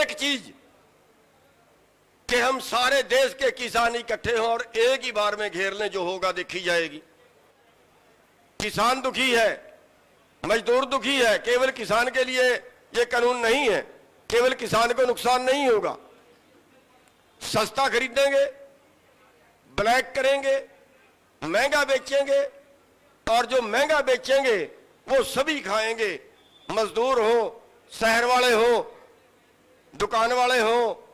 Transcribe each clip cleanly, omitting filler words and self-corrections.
एक चीज कि हम सारे देश के किसान इकट्ठे हों और एक ही बार में घेर लें, जो होगा देखी जाएगी। किसान दुखी है, मजदूर दुखी है। केवल किसान के लिए यह कानून नहीं है, केवल किसान को नुकसान नहीं होगा। सस्ता खरीदेंगे, ब्लैक करेंगे, महंगा बेचेंगे, और जो महंगा बेचेंगे वो सभी खाएंगे। मजदूर हो, शहर वाले हो, दुकान वाले हो,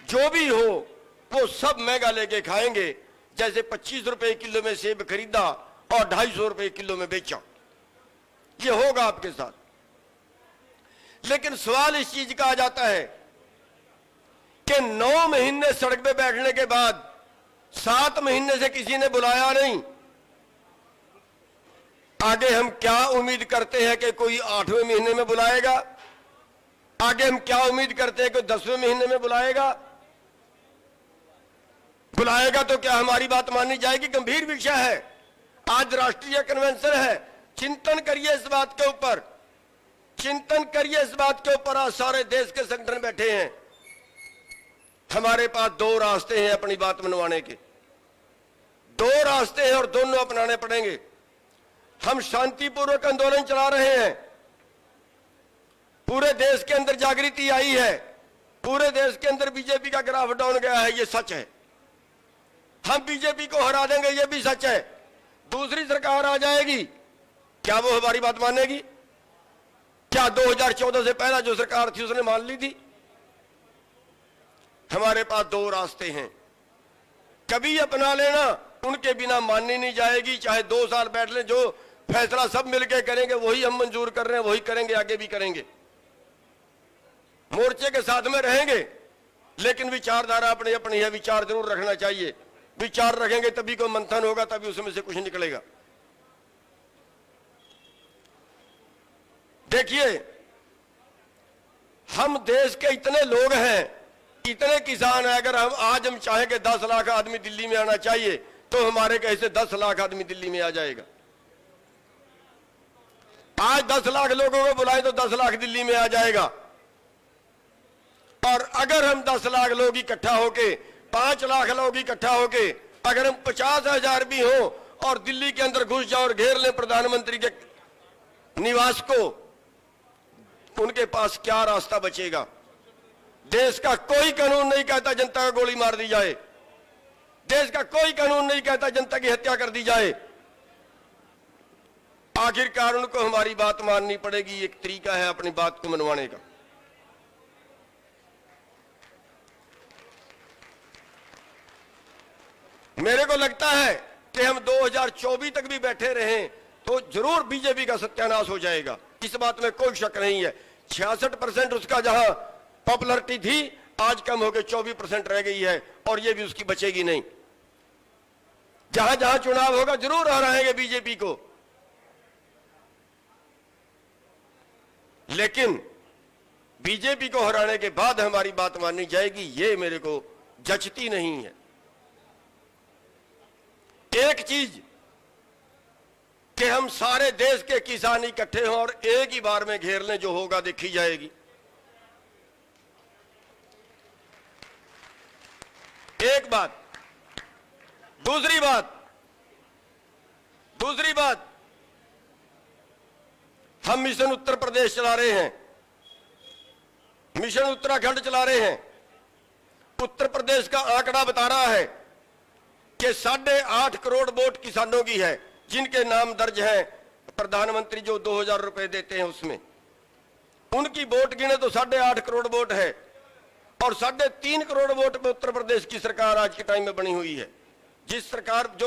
जो भी हो, वो सब महंगा लेके खाएंगे। जैसे 25 रुपए किलो में सेब खरीदा और 250 रुपए किलो में बेचा, ये होगा आपके साथ। लेकिन सवाल इस चीज का आ जाता है कि 9 महीने सड़क पे बैठने के बाद 7 महीने से किसी ने बुलाया नहीं। आगे हम क्या उम्मीद करते हैं कि कोई 8वें महीने में बुलाएगा? आगे हम क्या उम्मीद करते हैं कि 10वें महीने में बुलाएगा? बुलाएगा तो क्या हमारी बात मानी जाएगी? गंभीर विषय है। आज राष्ट्रीय कन्वेंशन है, चिंतन करिए इस बात के ऊपर, चिंतन करिए इस बात के ऊपर। आज सारे देश के संगठन बैठे हैं। हमारे पास 2 रास्ते हैं अपनी बात मनवाने के, 2 रास्ते हैं और दोनों अपनाने पड़ेंगे। हम शांतिपूर्वक आंदोलन चला रहे हैं, पूरे देश के अंदर जागृति आई है, पूरे देश के अंदर बीजेपी का ग्राफ डाउन गया है, ये सच है। हम बीजेपी को हरा देंगे, ये भी सच है। दूसरी सरकार आ जाएगी, क्या वो हमारी बात मानेगी? क्या 2014 से पहला जो सरकार थी उसने मान ली थी? हमारे पास 2 रास्ते हैं, कभी अपना लेना, उनके बिना माननी नहीं जाएगी। चाहे 2 साल बैठ लें, जो फैसला सब मिलकर करेंगे वही हम मंजूर कर रहे हैं, वही करेंगे, आगे भी करेंगे। मोर्चे के साथ में रहेंगे, लेकिन विचारधारा अपनी अपनी है, विचार जरूर रखना चाहिए। विचार रखेंगे तभी कोई मंथन होगा, तभी उसमें से कुछ निकलेगा। देखिए, हम देश के इतने लोग हैं, इतने किसान हैं, अगर हम चाहें कि 10 लाख आदमी दिल्ली में आना चाहिए, तो हमारे कैसे 10 लाख आदमी दिल्ली में आ जाएगा। आज 10 लाख लोगों को बुलाए तो 10 लाख दिल्ली में आ जाएगा। और अगर हम 10 लाख लोग इकट्ठा होके, 5 लाख लोग इकट्ठा होके, अगर हम 50,000 भी हो और दिल्ली के अंदर घुस जाओ और घेर ले प्रधानमंत्री के निवास को, उनके पास क्या रास्ता बचेगा? देश का कोई कानून नहीं कहता जनता को गोली मार दी जाए, देश का कोई कानून नहीं कहता जनता की हत्या कर दी जाए। आखिरकार उनको हमारी बात माननी पड़ेगी। एक तरीका है अपनी बात को मनवाने का। मेरे को लगता है कि हम 2024 तक भी बैठे रहें तो जरूर बीजेपी का सत्यानाश हो जाएगा, इस बात में कोई शक नहीं है। 66% उसका जहां पॉपुलरिटी थी, आज कम होकर 24% रह गई है, और ये भी उसकी बचेगी नहीं। जहां जहां चुनाव होगा जरूर हराएंगे बीजेपी को, लेकिन बीजेपी को हराने के बाद हमारी बात माननी जाएगी, ये मेरे को जचती नहीं है। एक चीज कि हम सारे देश के किसान इकट्ठे हों और एक ही बार में घेर लें, जो होगा देखी जाएगी। एक बात। दूसरी बात, हम मिशन उत्तर प्रदेश चला रहे हैं, मिशन उत्तराखंड चला रहे हैं। उत्तर प्रदेश का आंकड़ा बता रहा है कि 8.5 करोड़ वोट किसानों की है, जिनके नाम दर्ज है। प्रधानमंत्री जो 2000 रुपए देते हैं उसमें उनकी वोट गिने तो 8.5 करोड़ वोट है, और 3.5 करोड़ वोट पे उत्तर प्रदेश की सरकार आज के टाइम में बनी हुई है। जो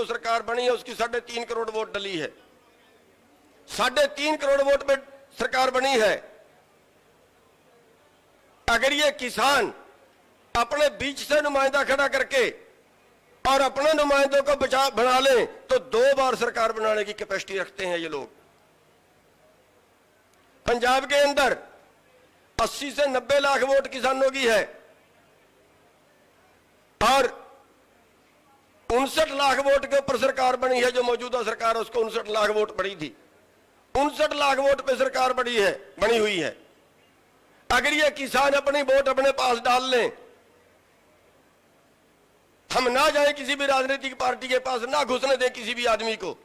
सरकार बनी है उसकी 3.5 करोड़ वोट डली है। 3.5 करोड़ वोट पे सरकार बनी है। अगर ये किसान अपने बीच से नुमाइंदा खड़ा करके और अपने नुमाइंदों को बना ले तो 2 बार सरकार बनाने की कैपेसिटी रखते हैं ये लोग। पंजाब के अंदर 80 से 90 लाख वोट किसानों की है, और 59 लाख वोट के ऊपर सरकार बनी है। जो मौजूदा सरकार है उसको 59 लाख वोट पड़ी थी, 59 लाख वोट पे सरकार बनी हुई है। अगर ये किसान अपनी वोट अपने पास डाल लें, हम ना जाएं किसी भी राजनीतिक पार्टी के पास, ना घुसने दें किसी भी आदमी को।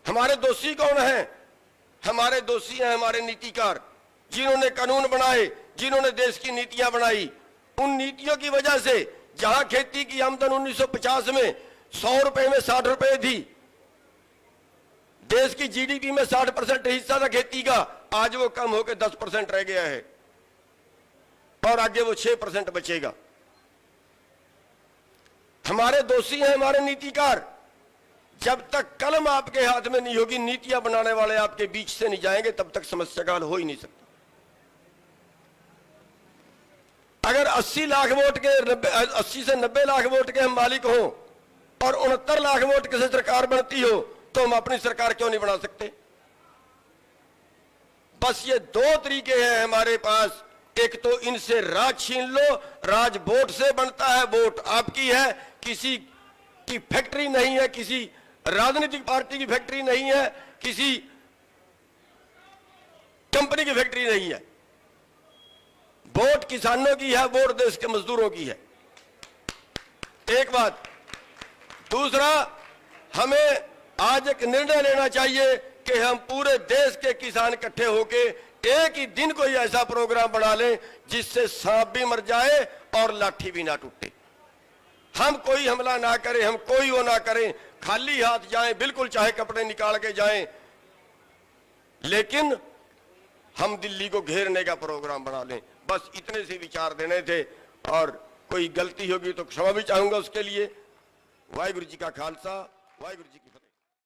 हमारे दोषी कौन है? हमारे दोषी हैं हमारे नीतिकार, जिन्होंने कानून बनाए, जिन्होंने देश की नीतियां बनाई। उन नीतियों की वजह से जहां खेती की आमदन 1950 में 100 रुपए में 60 रुपए थी, देश की जीडीपी में 60% हिस्सा था खेती का, आज वो कम होकर 10% रह गया है और आगे वो 6% बचेगा। हमारे दोषी हैं हमारे नीतिकार। जब तक कलम आपके हाथ में नहीं होगी, नीतियां बनाने वाले आपके बीच से नहीं जाएंगे, तब तक समस्या का हल हो ही नहीं सकता। अगर 80 लाख वोट के 80 से 90 लाख वोट के हम मालिक हों और 69 लाख वोट के से सरकार बनती हो, तो हम अपनी सरकार क्यों नहीं बना सकते? बस ये दो तरीके हैं हमारे पास। एक तो इनसे राज छीन लो, राज वोट से बनता है, वोट आपकी है, किसी की फैक्ट्री नहीं है, किसी राजनीतिक पार्टी की फैक्ट्री नहीं है, किसी कंपनी की फैक्ट्री नहीं है। वोट किसानों की है, वोट देश के मजदूरों की है। एक बात। दूसरा, हमें आज एक निर्णय लेना चाहिए कि हम पूरे देश के किसान इकट्ठे होके एक ही दिन कोई ऐसा प्रोग्राम बना लें जिससे सांप भी मर जाए और लाठी भी ना टूटे। हम कोई हमला ना करें, हम कोई वो ना करें, खाली हाथ जाएं, बिल्कुल चाहे कपड़े निकाल के जाएं, लेकिन हम दिल्ली को घेरने का प्रोग्राम बना लें। बस इतने से विचार देने थे, और कोई गलती होगी तो क्षमा भी चाहूंगा उसके लिए। वाहिगुरु जी का खालसा, वाहिगुरु जी की